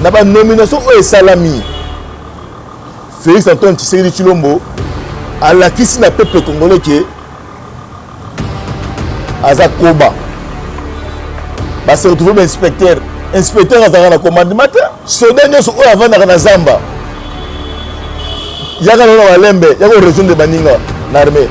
na ba nomination o salami Félix Antoine Tshisekedi Tshilombo à la kisi na peuple congolais que aza koba ba se retrouver inspecteur azara na commandement soda nyoso o avant na zamba yaka na walembe yaka région de Baninga na armée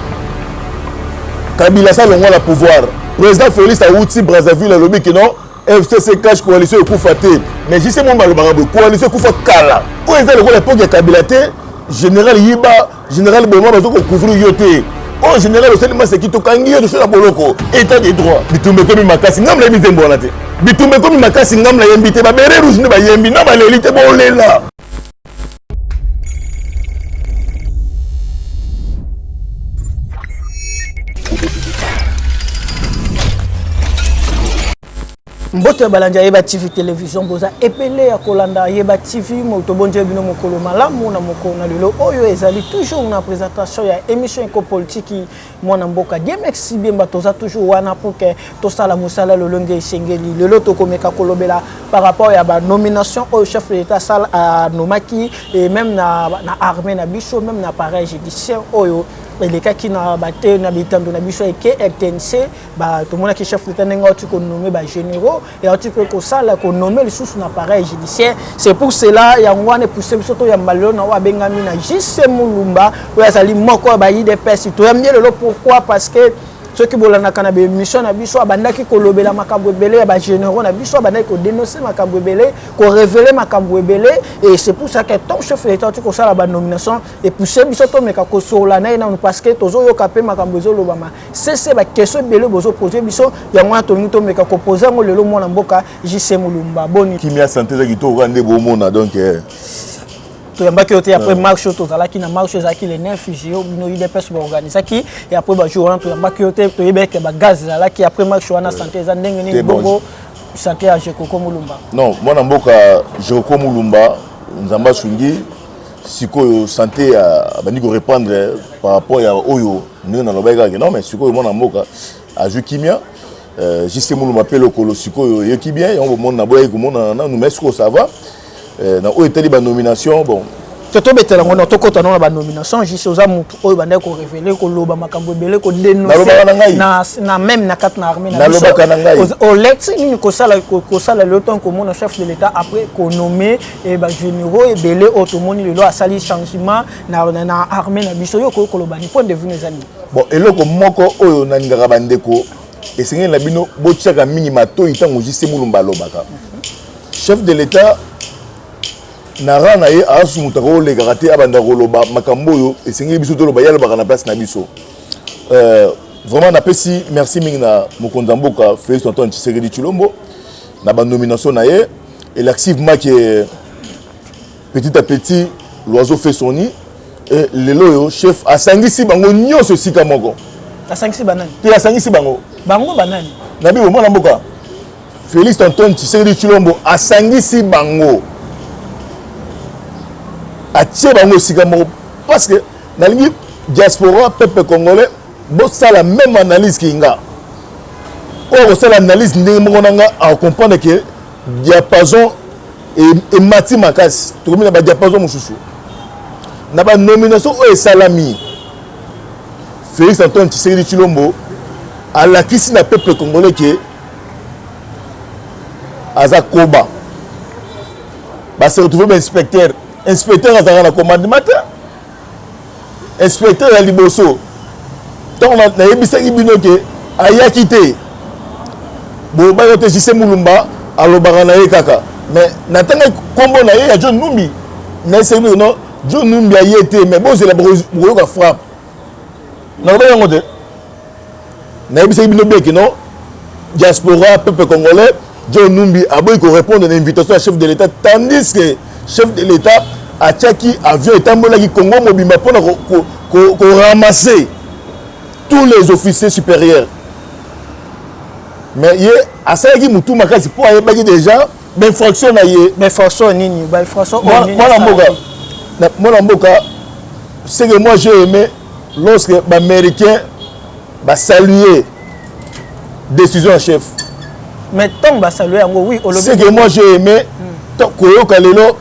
Kabila sa longo la pouvoir président Félix Awuti Brazzaville lobi que non FCC cache coalition ekufa te mais si c'est mon malobarabu coalition ekufa kala o eza le l'époque ya Kabila te général Yiba général Boma bazo ko couvrir yote o général Oselima Sekito kangi yo de boloko état de droit bitumbe komi makasi ngam la bizembo na te bitumbe komi makasi ngam la yembite ba bere rouge ne ba yembi na ba lelite bo lela. Mbote balanja yeba TV télévision boza epele ya kolanda yeba TV moto bonje bino mokolo malamu na mokona lelo oyo ezali toujours na présentation ya émission éco politique mwana mboka DMX Bemba toza toujours wana pour que to sala musala lolonge esengeli lelo to komeka kolobela par rapport ya ba nomination au chef de l'état sala à nomaki et même na armée na biso même na appareil judiciaire oyo les cas qui na baté na bitando na biso eke RTNC ba to mona ki chef d'état nenga tu ko nommer ba généraux et tu peux que ça la ko nommer le sous son appareil judiciaire c'est pour cela ya ngwane pousser biso to ya malelo na wa bengami na JC Mulumba o ya sali moko ba IDPS to ya mielo pourquoi parce que ceux qui bolana kana be mission na biso abandaki ko lobela makambo ebele ba généraux na biso abandaki ko dénoncer makambo ebele ko révéler makambo ebele et c'est pour ça que ton chef d'état tu ko sala ba nomination et pousser biso to meka ko sola na parce que tozo yo kapé makambo ezo lobama c'est ba question ebele bozo poser biso ya mwa to mito meka ko poser ngo lelo mwana mboka JC Mulumba boni kimia santé za kito rande bo mona donc Yambaki yote après marche to zalaki na marche zaki les 9 juillet bino IDPS ba organiser ki et après ba jour to yambaki yote to yebeke ba gaz zalaki après marche wana santé za ndenge ni bongo santé à Jekoko Mulumba non mwana mboka Jekoko Mulumba nzamba sungi sikoyo santé bandi ko répondre par rapport ya oyo ndenge na lobeka non mais sikoyo mwana mboka a Jukimia JC Mulumba pelo kolo sikoyo yeki bien on mona boye ko mona na nous mais siko ça va na o etali ba nomination bon toto betela ngona to kota na ba nomination juste oza mutu oyo banda ko révéler ko loba makambo belé ko dénoncer na même na kat na armée na o lex ni ko sala le temps ko mon chef de l'état après ko nommer et ba généraux et belé automoni le a sali changement na armée na biso yo ko loba ni point de vue mes amis bon eloko moko oyo na ngaka bandeko esengeli na bino botiaka minima to itango JC Mulumba lobaka chef de l'état nara na ye asu mutako le karate abanda koloba makambo yo esengeli biso to loba yalo baka na place na biso vraiment na pesi merci mingi mokonza mboka Félix Antoine Tshisekedi Tshilombo na ba nomination na ye et l'activement que petit à petit l'oiseau fait son nid et lelo yo chef asangisi bango nyonso sika moko asangisi banani te asangisi bango banani na bi mwana mboka Félix Antoine Tshisekedi Tshilombo asangisi bango atie bango sika moko parce que na lingi diaspora peuple congolais bo ça la même analyse kinga o ça l'analyse ndenge moko nanga à comprendre que diapason et mati makasi to komina ba diapason mususu na ba nomination o salami Félix Antoine Tshisekedi Tshilombo à la kisi na peuple congolais que aza koba ba se retrouver inspecteur azara na commandement inspecteur ya liboso donc na yebisaki bino ke ayaki te bo ba yote JC Mulumba alobaka na ye kaka mais na tanga kombo na ye ya John Numbi na se no John Numbi ayete mais bon c'est la broyoka frappe na ba yango te na yebisaki bino beke non diaspora peuple congolais John Numbi a beau répondre à l'invitation à chef de l'État tandis que chef de l'État a tchaki avion et tambolaki Congo mobimba pour ramasser tous les officiers supérieurs mais il a ça qui mutu makasi pour aller bagi déjà mais fraction na yé mais fraction nini ba fraction moi mboka c'est que moi j'ai aimé lorsque l'américain va saluer décision en chef mais tant ba saluer oui c'est que moi j'ai aimé koyoka lelo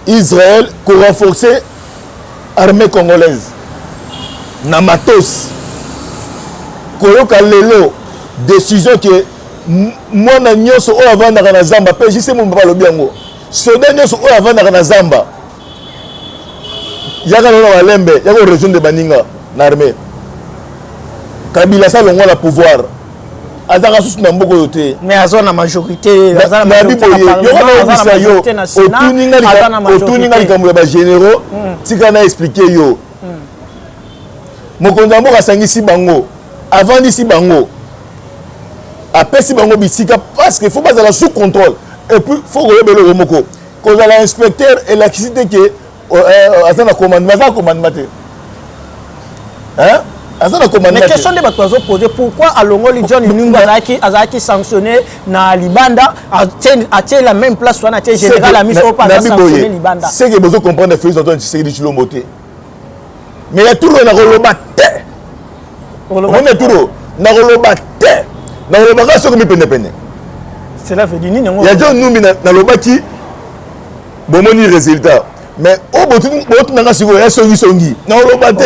Israël ko renforcer armée congolaise na matos koyoka lelo décision que mwana nyonso oyo avandaka na zamba mpe jise mo balobi yango soda nyonso oyo avandaka na zamba yaka lelo balembe yaka rejoindre baninga na armée Kabila sa longo la pouvoir azaka susu na mboko yote mais azo na majorité na biboye yo otuninga likambo ya bagénéraux tika na expliquer yo mokonzi ya mboka asangisi bango avandisi bango apesi bango bisika parce que faut bazala sous contrôle et puis faut koyebela oyo moko kozala inspecteur électricité ke aza na commandement aza na commandement te hein. Mais question de bato poser pourquoi alongoli John Numba azaki sanctionné na Libanda a la même place soit na général a mis au pas sanctionné Libanda. C'est que besoin comprendre Félix Antoine Tshisekedi Tshilombo te. Mais ya tout na roloba te. On est tout na roloba te. Na roloba ka so ko mi pene. Cela veut dire nini ngo. Ya John Numba na lobaki bomoni résultat. Mais au bout nanga siko ya songi na olobate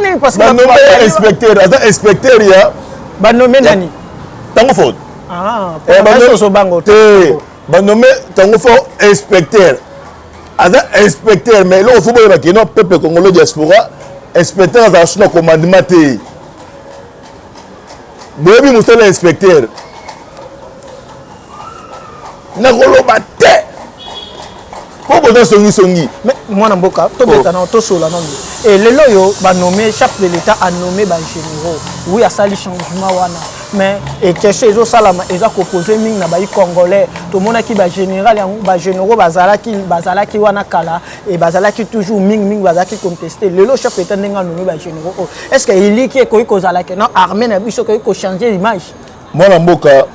ni parce que ba nommé inspecteur ata inspecteur ya ba nommé nani tango faute ba nommé so bango te ba nommé tango faute inspecteur ata inspecteur mais là faut ba que non peuple congolais diaspora inspecteur za suna commandement te boyebi musala inspecteur na olobate songi mais moi na mboka to beta na to sola non et lelo yo ba nommé chef de l'état a nommé ba généraux oui a sali changement wana mais et question ezo salama eza composé ming na ba congolais to mona ki ba général ya ba généraux bazalaki wana kala et bazalaki toujours ming bazalaki contester lelo chef d'état ndenga nommé ba généraux est-ce que il qui ko kozala que non armée na biso ko changer l'image moi na mboka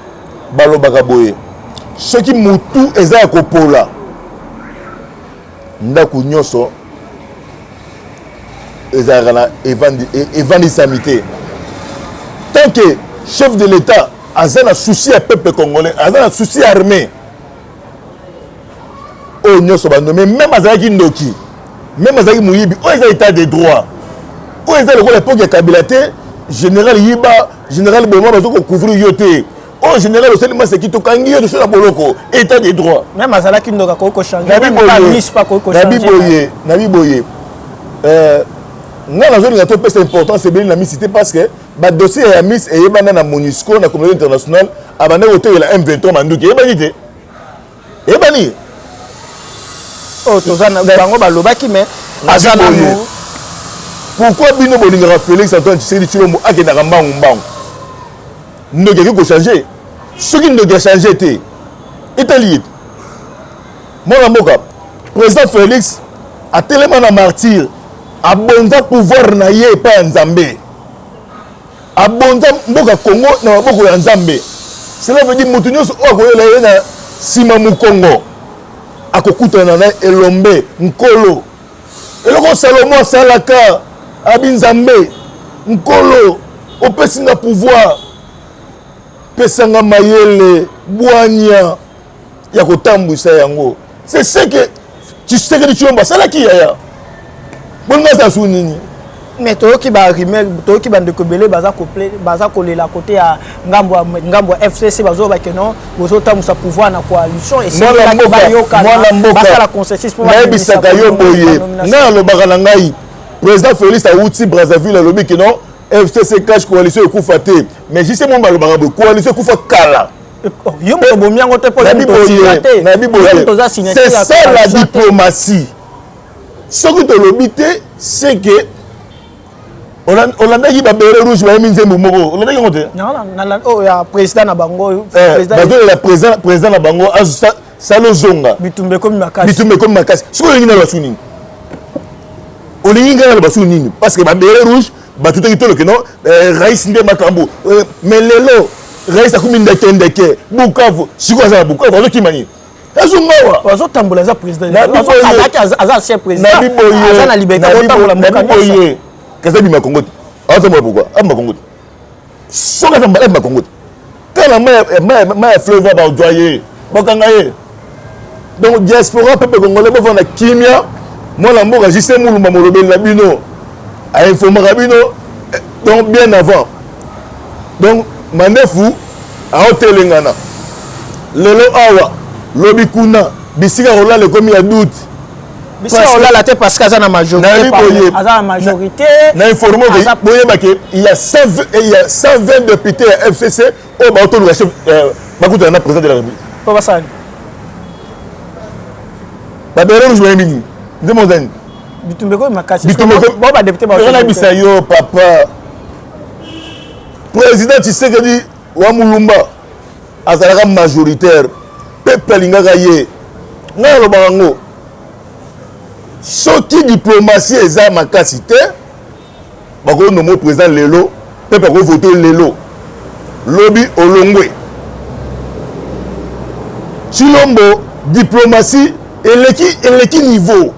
balobaka boye ce qui mutu eza ko pola ndako nyonso ezalaka na evandisami te tant que chef de l'état aza na souci ya peuple congolais aza na souci ya armée oyo nyonso bandome même azalaki ndoki même azalaki moyibi oyo eza état de droit oyo eza lokola époque ya kabila te général yiba général boma bazokocouvrir yo te au général au seulement c'est qui to kangi yo de boloko état de droit même azala ki ndoka ko changer nabi boye nga na zone ngato pesa important c'est bien la micité parce que ba dossier ya miss et yebana na MONUSCO na communauté internationale abana hotel la M23 manduki yebani te yebani oh tozana bango balobaki mais azana pourquoi bino bolingaka Félix Antoine Tshisekedi Tshilombo akendaka mbangu ndoki ko changer ce qui ne changer te etali mona mboka président Félix a tellement na martyr abonza pouvoir na ye pa nzambe abonza mboka Congo na maboko ya nzambe cela veut dire mutu nyonso okoyela ye na sima mukongo akokutana na elombe nkolo eloko Salomo salaka abinzambe nkolo opesinga pouvoir pesanga mayele bwanya ya kotambwisa yango c'est ce que Tshisekedi Tshilombo asalaki yaya bonga za su nini mais toyoki ba rumeur toyoki ba ndeko belé baza kolela côté ya ngambo FCC bazoba que non bozotambusa pouvoir na coalition et c'est là que bayoka basa la consensus pour bisaka yo boye na lobaka na ngai président Félix Awuti Brazzaville alobi que non FCC cache coalition ekufa te mais juste mon balobaka boye coalition ekufa kala yo mo bomiango te pour c'est ça la diplomatie ce que tu lobi te c'est que Hollande qui va bérer rouge va éminer Moumo. Hollande qui monte. Non, oh, il y a président na bango. Président na bango. Salo zonga. Bitumbe comme makasi. Bitumbe comme makasi. Ce qu'on a dit na basuni. On a dit na basuni parce que va bérer rouge. Ba tout est que non. Raïs ndé makambo. Mais lelo. Raïs a combien d'indeke. Bukavu. Si quoi ça Bukavu. Ozo qui mani. Azungawa. Ozo tambola za président. Aza ancien président. Aza na liberté. Tambola mukanya. Qu'est-ce que tu m'as congoté? Ah, c'est moi pourquoi? Ah, ma congoté. Soit que ça m'a congoté. Quand la main fleuve va doyer, Bokangaye. Donc diaspora peuple congolais pour faire kimia moi la mboka jise mulumba molobeli na bino a informer bino donc bien avant donc mandefu a hotelengana lelo awa lobi kuna bisika rola le komi ya doute bisika rola la te parce que ça na majorité na majorité na informer que boye baké il y a 120 députés à FCC au bato le chef bakuta na président de la République pas ça ba bero jouer mingi ndemozani bitumbeko makasi bon ba député ba on a bisa yo papa président Tshisekedi wa mulumba azalaka majoritaire peuple lingaka ye nga lo bango soki diplomatie eza makasi te bako nomo président lelo peuple ko voter lelo lobi olongwe Chilombo diplomatie eleki niveau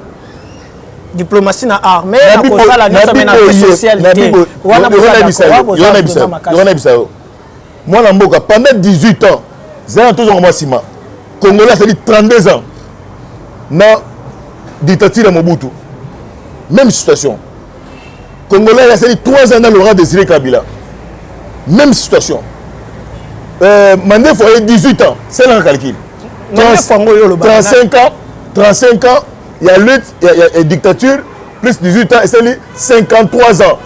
diplomatie na armée na kosala na semaine socialité wana bisayo mwana mboka pendant 18 ans zana toujours moi sima Congolais ça dit 32 ans na dictature à Mobutu même situation Congolais ça dit 3 ans dans Laurent Désiré Kabila même situation Mandé faut 18 ans c'est là le calcul 35 ans il y a lutte, il y a dictature, plus 18 ans, et c'est 53 ans.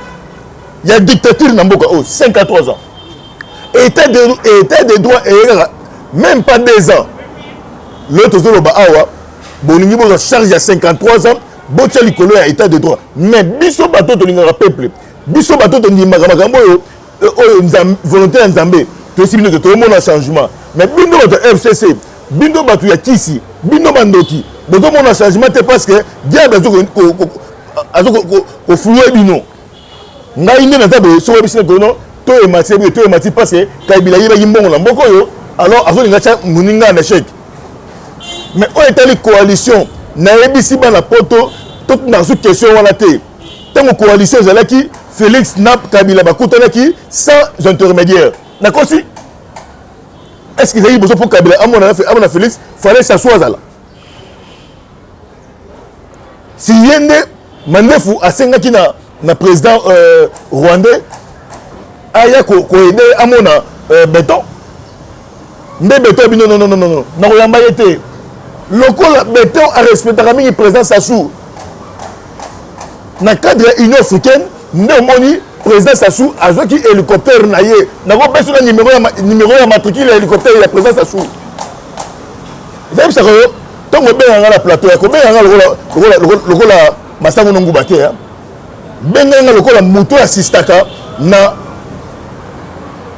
Il y a dictature dans Mboka, 53 ans. État de droit, même pas 2 ans. L'autre, c'est le Bahawa, Boningi Boza charge à 53 ans, Bocha Likolo a état de droit. Mais Bisso Bato, tu n'as pas peuple. Bisso Bato, tu n'as pas volonté en Zambé. Tu sais que tout le monde a changement. Mais Bindo FCC, Bindo Bato Yakisi, Bindo Bandoki. Donc on a changement parce que diable a floué bino nga inde na table so bisine kono to e mati parce que Kabila yeba yimbongo na mboko yo alors azo linga cha muninga na chèque mais on est allé coalition na ebisi ba na poto tout na sous question wana te tango coalition zalaki Félix Nap Kabila bakutanaki sans intermédiaire na kosi est-ce qu'il y a besoin pour Kabila amona Félix fallait s'asseoir là. Si yende mandefu asengaki na président rwandais aya ko aider amona béton nde béton bino non na koyamba yete lokola béton a respectera mingi président Sassou na cadre Union africaine nde moni président Sassou azoki hélicoptère na ye na ko beso na numéro ya matricule ya hélicoptère ya président Sassou c'est ça que tant que bien dans la plateau ko bien lokola masango nonguba te benga lokola moto assistaka na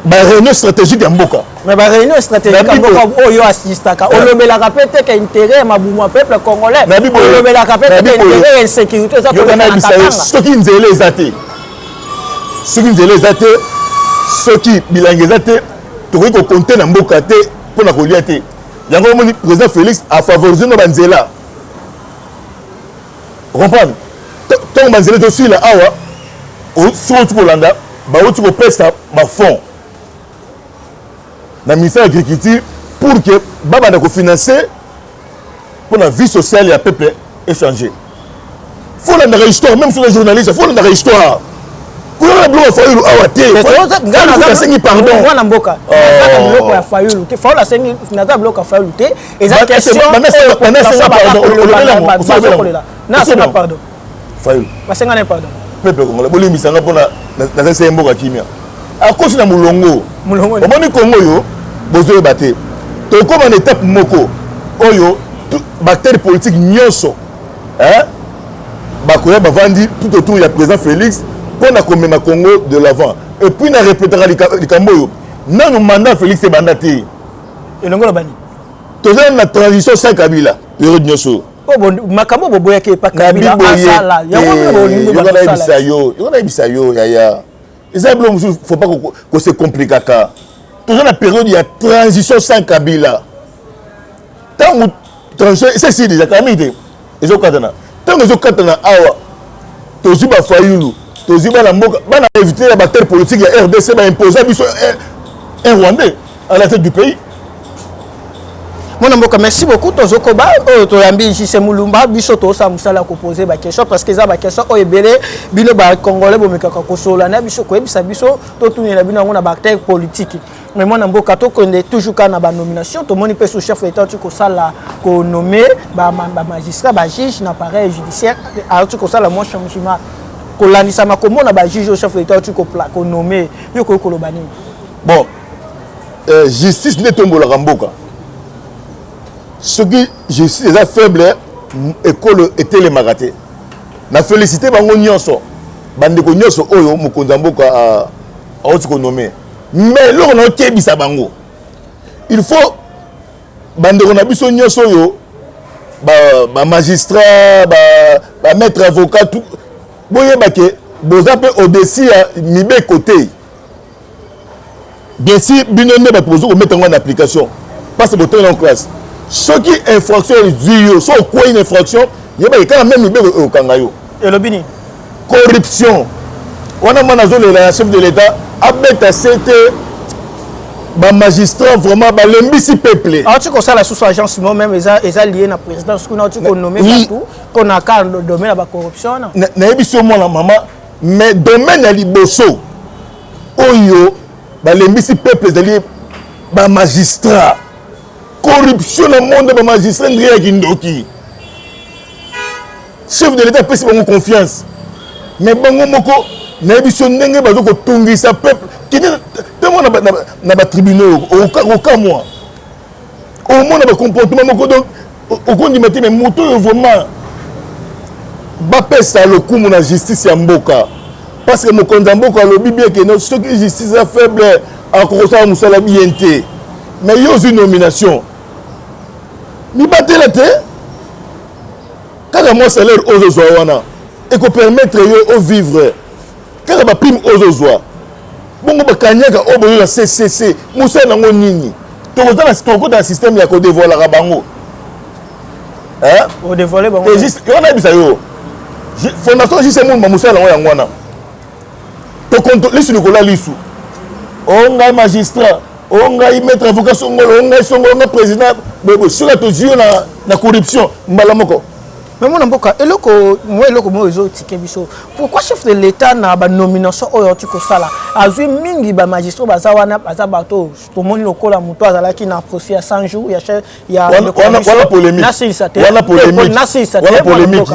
ba réunion stratégique ya mboka mais ba réunion stratégique ya mboka oyo assistaka olobela kapete ka intérêt mabuma peuple congolais olobela kapete ka intérêt insécurité ça ko na bisaya soki nzele ezate soki bilanga ezate to ko compter na mboka te pona ko lia te yango moni président Félix a favorisé no banzela comprendre tant banzela to sur la awa au sur tout Holanda ba au tout pesta ba fond na ministère de l'agriculture pour que baba na ko financer pour la vie sociale ya peuple échanger faut la histoire même sur les journalistes faut la histoire pour la bloc Fayulu awate ngana sengi pardon mwana mboka ngana bloc ya Fayulu te faut la sengi ngana bloc ya Fayulu te eza question bana senga pardon na senga pardon Fayulu basenga pardon peuple congolais bolimi sanga pona na senga mboka kimia akosi na mulongo omoni Congo yo bozo baté to comme en étape moko oyo bactérie politique nyonso bakoya bavandi tout autour ya président Félix pour na komema Congo de l'avant et puis na répétera likamboyo nanu mandat Félix e bandati elongo bani toza na transition sans Kabila période nyonso makambo boboya ke pa Kabila asala yona bisayo yaya ezablo musu faut pas que se complique ka toza na période ya transition sans Kabila tant transition c'est si déjà kamite ezokatana tant ezokatana awa tozi ba Fayulu tozi ba mboka bana éviter la bataille politique ya RDC ba imposer biso un Rwandais à la tête du pays Mon mboka, merci beaucoup. Tozokoba, Toyambi, Jissé Moulumba, Biso Tosa Moussala poser ma question parce que ça ma question est belé, bino ba congolais bo mekaka kosola na biso ko ebisa biso to tourner la bino ngona bactère politique. Mais mon mboka to connaît toujours kana ba nomination, to moni pe sous chef d'état tu ko sala ko nommer ba magistrat, ba juge na pareil judiciaire, alors tu ko sala moi changement ko landisa ma komona ba juge au chef d'état tu ko nommer yo ko kolobani. Bon, justice n'est pas la ramboka. Ce qui justice est faible, école était les marathés. Na félicité bango nyonso, bande ko nyonso oyo mukonza mboka a otiko nommé. Mais là on a kebisa bango. Il faut bande ko na biso nyonso oyo ba magistrat, ba maître avocat tout boye baké boza pe au-dessus mibe côté. Bien sûr, binone ba poser ko mettre en application parce que boté en classe. Ceux qui infraction ils sont quoi une infraction, il y a quand même mibe au kangayo. Et le bini corruption. On a manazon le chef de l'État abeta c'était ba magistrat vraiment ba lembisi peuple. Alors tu connais la sous-agence même ils lié na présidence qu'on a tu nommé partout qu'on a quand le domaine la corruption na ebiso mo la maman mais domaine ya liboso oyo ba lembisi peuple zali ba magistrat corruption dans le monde ba magistrat ndria kindoki chef de l'État peut se faire confiance mais bango moko na ebiso ndenge bazo ko tungisa peuple qui na ba tribunaux au cas moi au monde ba comportement moko donc au compte du matin mais moto vraiment ba pesa le coup na justice ya mboka parce que mokonza mboka lobi bien que non ce qui justice est faible à cause de musala bienté mais yo une nomination mi battre la terre quand moi salaire aux ozoana et qu'on permettre yo au vivre quand ba prime aux ozoa bongo ba kanyaka obo yo CCC musa nango nini to ko dans système ya ko dévoiler bango hein au dévoiler bango et juste on a bisa yo fondation juste mon musa nango yango wana to compte lisu nikola lisu onga magistrat onga maître avocat songolo onga président bebo sur to jio na corruption mbala moko. Mais mon mboka eloko mo ezo tike biso pourquoi chef de l'état na ba nomination oyo tu ko sala azui mingi ba magistrat bazawana baza bato to moni lokola muto azalaki na procès ya 100 jours ya wala polémique wala polémique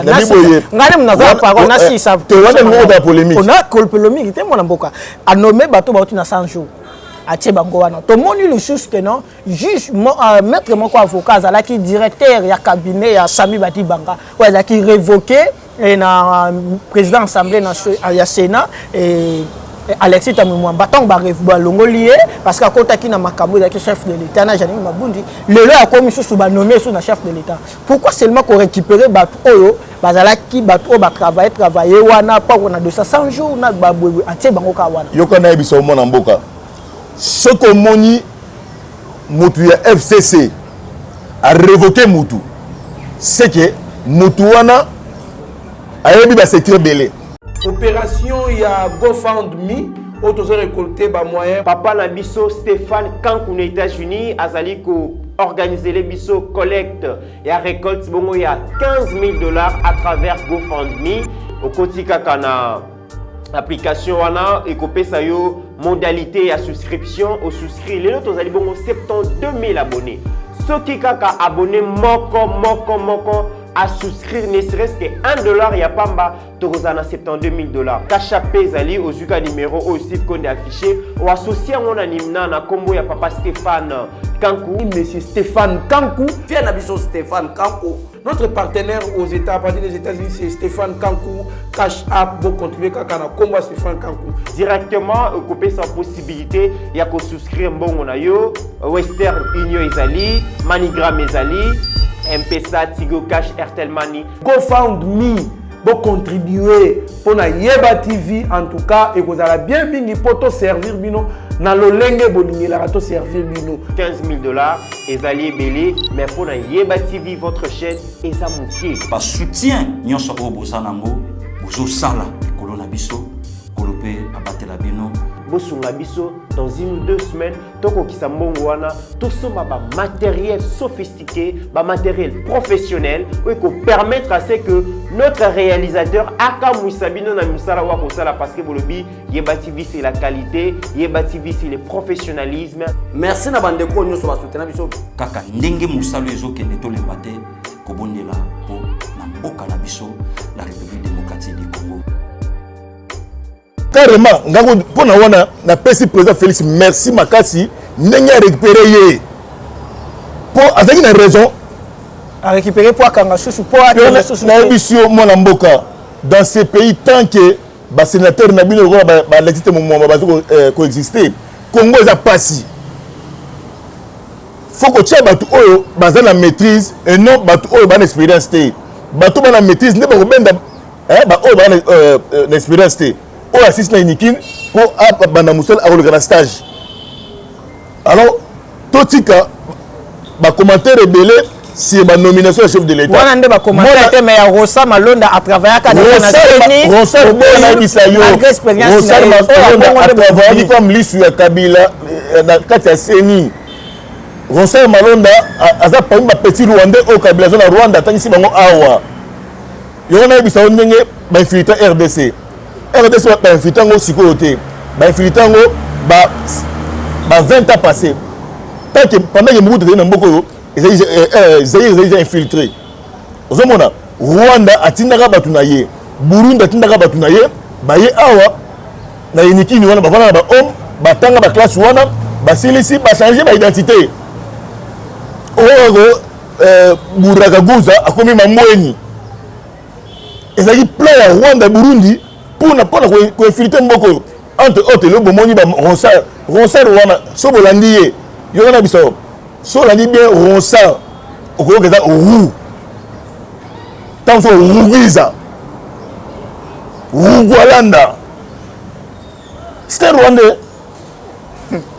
ngane mnaza parole na si ça te wana ngo da polémique on a polémique te mon mboka a nommé bato bato na 100 jours atie bango wana to moni le chose que non juge maître moko avocat azalaki directeur ya cabinet ya Sami Bati Banga ou azalaki révoqué et na président assemblée ya Sénat et Alexis Tamimwa batang ba longo lié parce qu'à kotaki na makambo ya chef de l'état na Janine Mabundi le a commis sous ba nommé sous na chef de l'état pourquoi seulement qu'on récupérer bato oyo bazalaki bato ba travailler wana pas on a 200 jours na ba atie bango ka wana yoko na biso mona mboka ce que moni mutu ya FCC a révoqué mutu c'est que mutu wana ayebi ba secret belé opération ya GoFundMe auto récolter ba moyen papa na biso Stéphane Kankou aux États-Unis azali ko organiser les biso collecte ya récolte bongo ya $15,000 à travers GoFundMe au kotika kana application wana et kopesa yo modalité à souscription au souscrit les autres allez bon 72 000 abonnés ceux qui kaka abonné moko à souscrire ne serait-ce que $1 ya pamba tozana $72 000 kachapé zali au zuka numéro au Steve Konde affiché ou associé on animna na combo ya papa Stéphane Kankou monsieur Stéphane Kankou vient à biso Stéphane Kankou notre partenaire aux États, à partir des États-Unis, c'est Stéphane Kankou. Cash App, vous contribuez à combat Stéphane Kankou. Directement, vous avez sa possibilité, il y a qu'on souscrire bon on a yo, Western Union Ezali, Manigram Ezali, M-Pesa, Tigo Cash, Airtel Money. GoFundMe, vous contribuer pour la Yeba TV en tout cas et vous allez bien venir pour te servir bino. Na lolenge bolingi la rato servir bino $15,000 ezali belé mais pour na Yeba TV votre chaîne eza moutier ba soutien nyonso o bozanango bozo sala kolona biso kolope abatela bino bosunga biso dans 1 ou 2 semaines toko kisambongo wana tout ça matériel sophistiqué, matériel professionnel pour permettre à ce que notre réalisateur aka muisabino na misala wa kosala parce que bolobi Yeba TV c'est la qualité, Yeba TV c'est le professionnalisme. Merci na bande ko nyoso ba soutenir biso kaka ndenge musalo ezokende to lembate kobondela po na mboka na biso la République démocratique du Congo. Carrément, ngango pona wana na pesi président Félix merci makasi ndenge récupérer yé. Pour avec une raison à récupérer pour kanga susu pour atteindre susu na bisio mona mboka dans ces pays tant que ba sénateur na bino ba l'existe moment ba coexister Congo za passi faut que tu batu oyo baza na maîtrise et non batu oyo ba expérience té batu ba na maîtrise ne ba ko benda ba oyo ba na expérience té oyo assiste na inikin pour banda musol a le stage alors totika ba commentaire rebelle si ba nomination chef de l'état wana nde ba commentaire mais ya Rosa Malonda à travers ka na Seni Rosa bona bisayo Rosa Malonda a travaillé comme lisu ya Kabila na kati ya Seni Rosa Malonda aza pa ba petit Rwandais au Kabila zona Rwanda tangisi bango awa yona bisayo ndenge ba infiltra RDC ba infiltra ngo sikoyo te ba infiltra ngo ba 20 ans passés tant que pendant que Mobutu était dans Mboko Zaïre déjà infiltré ozomona Rwanda atindaka batu na ye Burundi atindaka batu na ye baye awa na inikini wana bavana ba homme batanga ba classe wana basilisi ba changer ba identité ogo Buragaguza akomi mamweni ezaki plan ya Rwanda Burundi pour ko infiltrer Mboko entre autres le bomoni ba Ronsard wana so bolandi ye yona biso so la dit bien Ronsard au Congo que ça roux tant faut rougiza Rwanda c'était Rwandais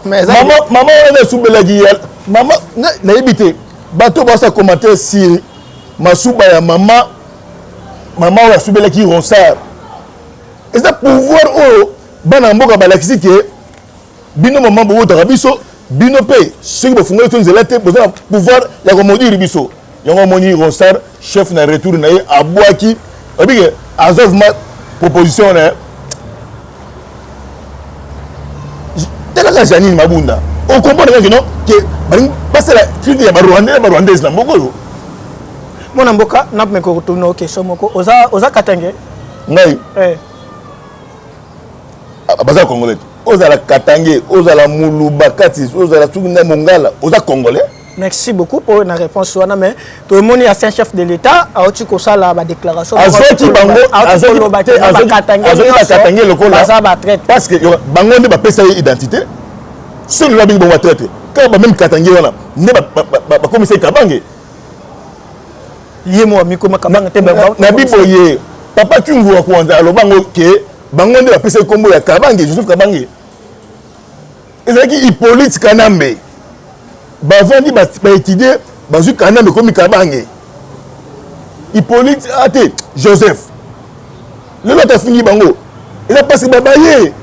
mais maman on est sous belagi maman na ebité bato ba sa commenter si masuba ya maman on a sous belagi Ronsard et ça pouvoir oh bana mboka balakisi ke bino maman bo tarabiso bino pe ceux qui font tout nzela te besoin pouvoir ya ko modiri biso yango moni Ronsard chef na retour na ye abwaki obike azov ma proposition na tela ka Janine Mabunda on comprend que non que parce la critique ya Rwandais na mboko yo mona mboka na me ko tourner OK somoko oza katange ngai baza congolais ozala Katange, ozala Muluba Kati, ozala Tsugina Mongala, oza congolais. Merci beaucoup pour la réponse. Mais tout le monde est un chef de l'État. A aussi que ça la déclaration. Azoti bango, azoti Katange le kola. Parce que bango ne va pas payer identité. Seul le bingo va traiter. Quand même Katange wana, ne va commissaire Kabange. Yemo mi koma Kabange te ba. Na biboye, papa Tungu wa kwanza alobango ke bango nde bapesa kombo ya Kabange Joseph Kabange ezaki Hippolyte Kanambe bavandi baétudier bazwi Kanambe komi Kabange Hippolyte ate Joseph lelo tafini bango eza pasi babaye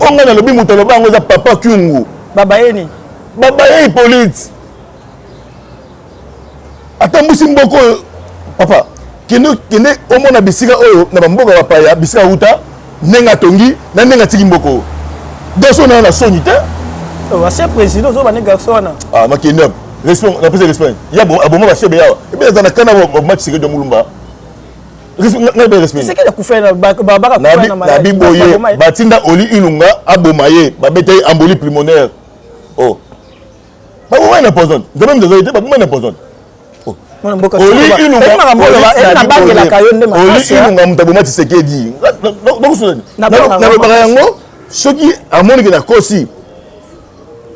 onga na lobi moto alobango eza papa Kyungu babaye Hippolyte atambusi mboko papa kende omona bisika oyo na bamboka bapaya bisika uta nenga tongi na nenga tiki mboko doso na soni te c'est président zo bane garçon wana makende respect na pese respect ya bon aboma ba chebe yawa e bien na kana bo match sike de mulumba respect c'est que le kufena na biboye batinda oli ilunga abomaye babete amboli pulmonaire oh ba bo na poison de même des autorités ba bo na poison oli ilunga mutaboma Tshisekedi na lobaka yango soki amoni ke na kosi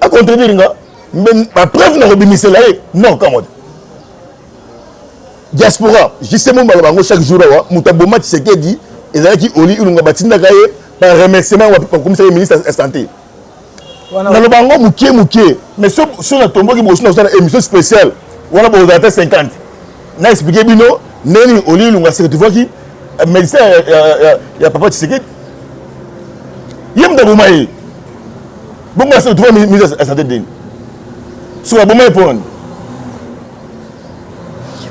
a contredire nga ba preuve na kobimisela ye non kamote diaspora justement baloba yango chaque jour awa mutaboma Tshisekedi ezalaki oli ilunga batindaka ye par remerciement wa commissaire ministre de santé na loba yango mukie mais so na tomboki bosi na osala émission spéciale wana bozala 50 na expliqué bino neni oli lunga certifié médecin ya papa Tshisekedi yem da bomaye bongo ça tu vas mise à santé deni sur bomaye pon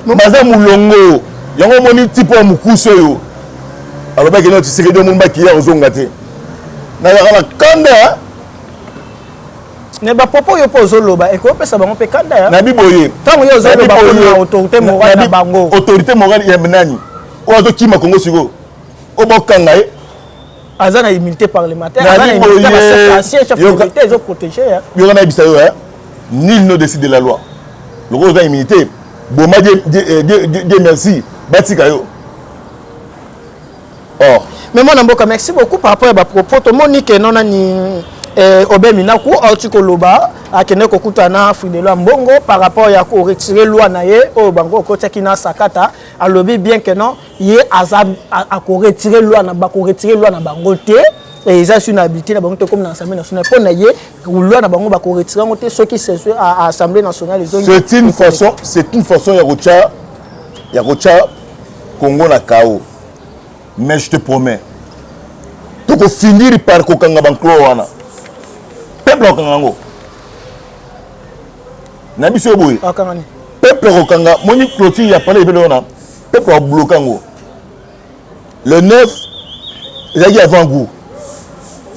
baza mulongo yango moni tipo mukuso yo alors que notre secrétaire de Mumba qui est aux ongate na la kanda ne ba popo yo pozo loba e ko pesa bango pe kanda ya na biboye tango yo zo loba ko autorité morale na bango autorité morale ya menani o to kima Congo siko o bokanga e azana immunité parlementaire azana immunité parce que chef autorité ils ont protégé yo na bisa yo nul ne décide de la loi le rose d'immunité boma de merci batika yo. Oh. Mais mon amboka, merci beaucoup par rapport à ma propos. Tout le monde dit que non ni Obeminaku, Ortiko Loba, à Keneko Kutana, Fidelo Mbongo, par rapport à retirer loi naye, au Bango Kotekina Sakata, à lobby bien que non, y est à retirer loi na Bango te. Et ils ont une habitude comme l'Assemblée nationale. Pour naye, loi na Bango bako retirer ceux qui se sont à l'Assemblée nationale. C'est une façon ya rocha Congo na Kao. Mais je te promets, tu vas finir par kokanga banklo wana. Peuple okangango. Na biso boy. Okangani. Peuple okanga, moni clôture ya parler belona. Peuple a bloqué ngo. Le 9, il y a avant goût.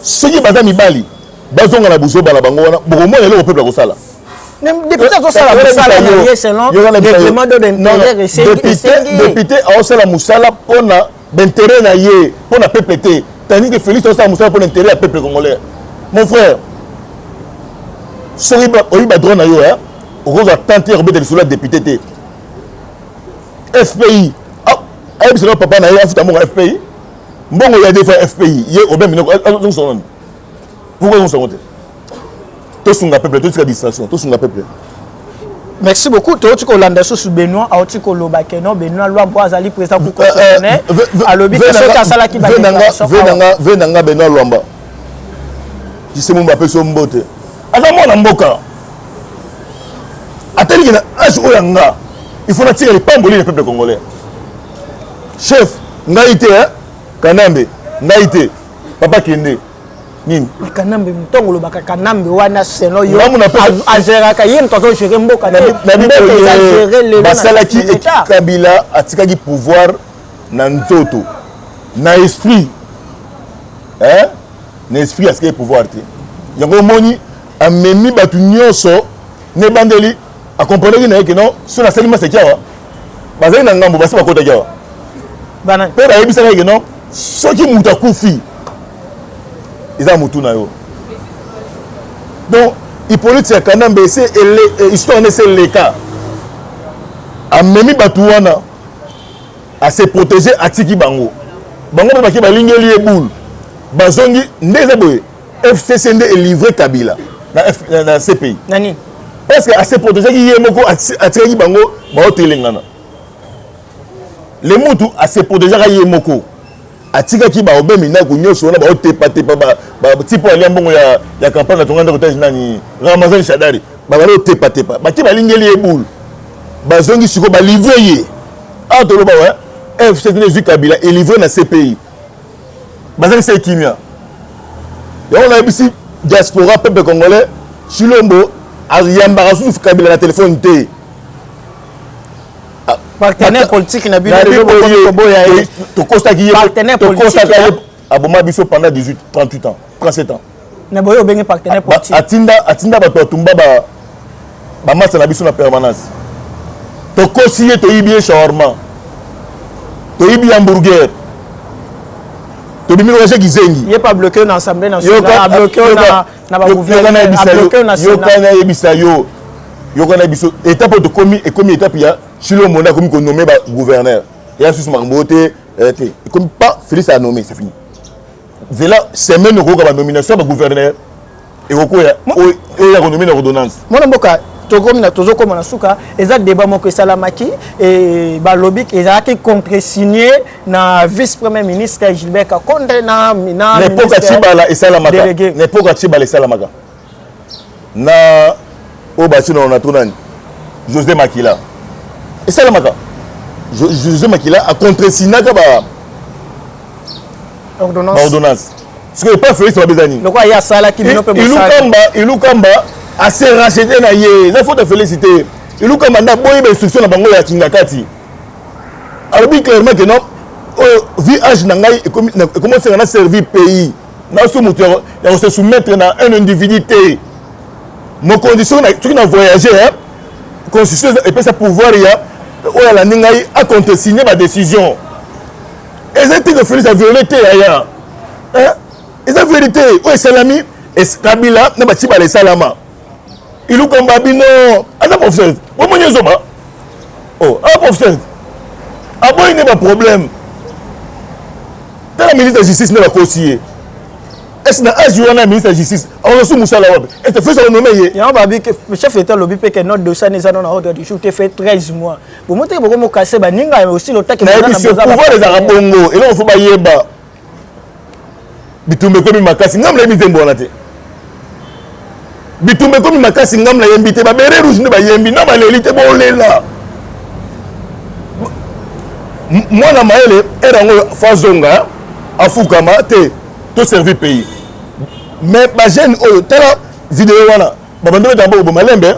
Ce qui baza mibali, bazonga na buzo bala bango wana, beaucoup moins le peuple ko sala. Député ko sala musala na selon le règlement d'intérêt député a sala musala pona d'intérêt na yé pour la PPT tandis que Félix Ossa Moussa pour l'intérêt à peuple congolais. Mon frère Soriba Oiba drone na yo hein on va tenter de sur la député T FPI ah c'est le papa na yo afuta mon FPI mbongo ya des fois FPI yé obé minoko on son pourquoi on s'en to sunga peuple to distraction to sunga peuple. Merci beaucoup. Tu as Hollande sous Benoît, tu as Lobakeno, Benoît Loi Boazali président pour constitutionnel. À l'objet que ce Kassala qui va venanga Benoît Luamba. Je sais mon appel sur Mbote. Alors moi na mboka. Attends que âge oyanga. Il faut tirer les pambolines du peuple congolais. Chef, ngaité hein, Kanambe, ngaité. Papa Kende. Nini Kanambe mtongo lobaka Kanambe wana seno yo azera ka yem toto gérer mboka na basalaki Kabila atikaki pouvoir na nzoto na esprit hein na esprit atikaki pouvoir te yango moni amemi batu nyonso ne bandeli accompagner na que non so na salima sekiawa bazali na ngambo basi bakota kiawa bana pe ba yebisa que non soki muta kufi ils ont moutou na yo. Donc, Hippolyte ya Kanambe c'est histoire c'est le cas. A memi batouana à se protéger à tiki bango. Bango ba ki ba lingeli e boule. Bazongi ndeza boye FCCND est livré Kabila na CPI. Nani parce que à se protéger ki yemoko à tiki bango ba otelengana. Les moutou à se protéger ka yemoko. Atika ki ba obé mina ko nyoso na ba otepa tipo ali mbongo ya campagne na tonganda ko nani Ramazan Shadari ba ba otepa ba ki ba lingeli e boule ba zongi siko ba livrer ye a to lo ba wa FCD Kabila est livré na CPI ba zongi c'est kimia ya on a bisi diaspora peuple congolais Chilombo a yambara sous Kabila na téléphone té partenaire politique na bino to costa qui partenaire politique aboma biso pendant 38 ans 37 ans na boyo bengi partenaire politique atinda ba tumba ba massa na biso na permanence to kosiye to yibi shawarma to yibi hamburger to bimi roger gizengi il pas bloqué dans l'Assemblée nationale bloqué na ba gouvernement bloqué na Sénat yo yebisa yo kana biso étape de commis étape ya Chilo Mona comme qu'on nommé gouverneur et ensuite Marmoté comme pas Félix a nommé c'est fini voilà semaine ko ka nomination de gouverneur et ko ya renommé na ordonnance mona mboka togomina tozokoma na suka eza débat moko salamaki et ba lobby ezaki contresigné na vice premier ministre Gilbert Kakonde na n'importe Chibala et Salamaka n'importe Chibala et Salamaka na au bâtiment on a tourné José Makila et Salamaka José Makila a contresigné ba ordonnance ce que pas Félix Babezani. Le quoi il y a ça là qui ne peut pas. Il Kamba a se racheté na yé. Ça faut te féliciter. Il Kamba na boye instruction na bango ya Kingakati. Alors bien clairement que non VH nangai comment ça na servir pays. Na so moteur ya se soumettre na un individuité. Mon condition tu na voyager hein. Constitution et puis ça pouvoir ya o la ningai a contresigner ma décision. Et c'est que Félix a violé ya. Hein? Et la vérité, oui, Salami et Kabila n'a pas tiré les salama. Il ou comme Babino, à la professeur. Oh mon Dieu, oh, à la professeur. Ah bon, il n'y a pas de problème. Dans la ministre de la Justice, n'est pas conseillé. Est-ce que dans la ministre de la Justice, on a sous Moussa Lawab. Est-ce que fait ça nommé? Il y a un le chef d'État lobby que notre dossier n'est pas dans l'ordre du jour. Tu fait 13 mois. Vous montrez pourquoi vous cassez, bah ninga aussi le temps que vous avez pouvoir les Arabes Bongo. Et là, on faut pas y aller. Bitumbe komi makasi ngam la yembi mbona te bitumbe komi makasi ngam la yembi te ba bere rouge ne ba yembi na ba leli te bo lela mwana maele era ngo fazonga afukama te to servir pays mais ba jeune oyo tala vidéo wana ba bando d'abord bo malembe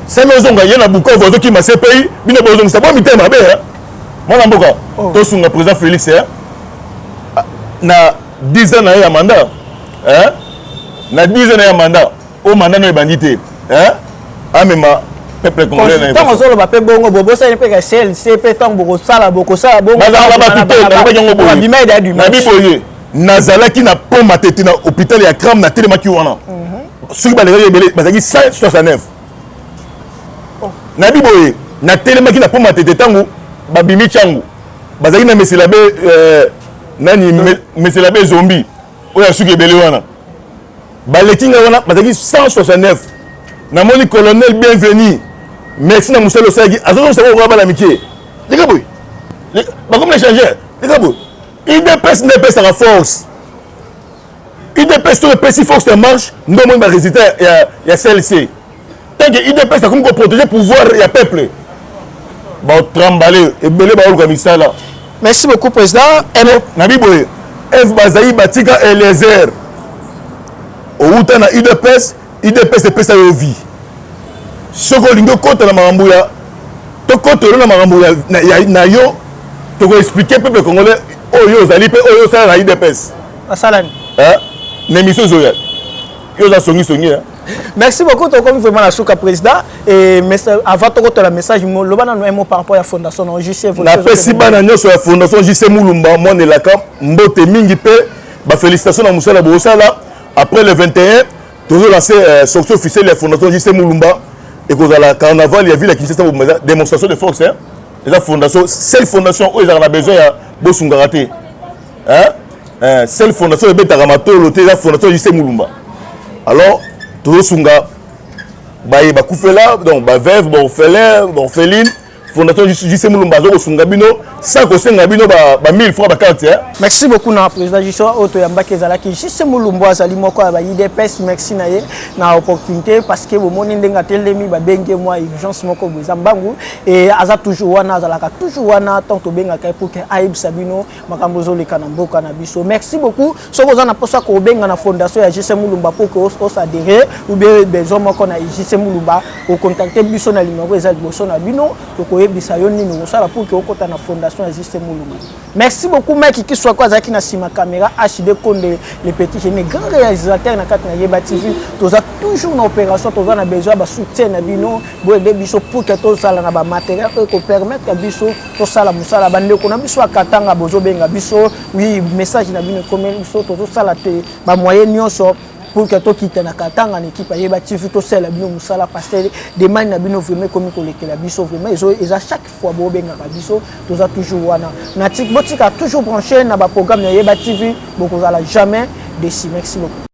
c'est lozonga yena buko vozo ki ma pays bino bozonga sa bo mitema be mwana mboka to sunga président Félix na 10 ans na mandat hein na 10 ans na mandat au mandat no bandité hein amema peuple congolais na tant ozolo ba pe bongo bobo ça pe ka CLC pe tant boko sala bongo bazala ba pité na ba nyongo boye bimeda du na biboye nazalaki na poma tete na hôpital ya Kram na telema ki wana soki ba lele belé bazaki 169 na biboye na telema ki na poma tete tango ba bimi changu bazaki na mesela be nani monsieur l'abbé zombie oya suki ebele wana balekinga wana bazaki 169 na moni colonel bienvenu merci na musalo sagi azozo sabo ko bala mikie les boy ba comme l'échangeur les boy IDPS ne pèse la force IDPS to pèse force de marche ndo mo ba résultat ya CLC tant que IDPS comme ko protéger pouvoir ya peuple ba trambaler ebele ba ko misala. Merci beaucoup, Président. Nabiboye, F. Bazaï Batika Eliezer. Au Outa na IDPS est pesa yo vie. Soko lingo kote na marambouya. To kote na marambouya na yo. To ko expliquer peuple congolais oyo zali pe oyo sa na IDPS. Asalani. Hein? L'émission Zoya. Yo za songi songi hein. Merci beaucoup, comme vraiment la souka président. Et avant de la message, le ban un mot par rapport à la fondation JC. Na pesi bana nyo sur la fondation JC Mulumba, mon elaka mbote mingi pe ba félicitations à Moussa Bosala. Après le 21, toujours lancé sortie officielle de la fondation JC Mulumba et que dans la carnaval, il y a vu la Kinshasa démonstration de force hein. La fondation, seule fondation où ils ont besoin de Bosungaraté. Hein? Seule fondation de Betaramato, la fondation JC Mulumba. Alors tout sunga baye bakufela donc ba veuve ba orphelin ba orpheline fondation JC Mulumba zo sunga bino ça ko senga bino ba 1000 francs ba carte hein. Merci beaucoup na président JC auto yamba kezala ki JC Mulumba azali moko ba IDPS merci na ye na opportunité parce que bo moni ndenga telemi ba benge moi urgence moko boza mbangu et aza toujours wana azalaka toujours wana tant to benga kai pour que aib sabino makambo zo leka na mboka na biso. Merci beaucoup soko za na posa ko benga na fondation ya JC Mulumba pour que on s'adhérer ou bien besoin moko na JC Mulumba au contacter biso na numéro ezali boso na bino to ko yebisa yo nini osala pour que okota na fondation ya JC Mulumba. Merci beaucoup mec qui soit quoi zaki na sima caméra HD Konde les petits génies grand réalisateur na kati na Yeba TV toza toujours na opération toza na besoin ba soutien na bino bo de biso pour que to sala na ba matériel ko permettre biso to sala musala bande ko na biso akatanga bozo benga biso oui message na bino comme biso to sala te ba moyen nyonso pour que to quitte na katanga en équipe Yeba TV to sala bino musala parce que des man na bino vraiment comme ko lekela biso vraiment ils a chaque fois bo benga biso toza toujours wana na tik botika toujours branché na ba programme na Yeba TV beaucoup ala jamais déçu. Merci beaucoup.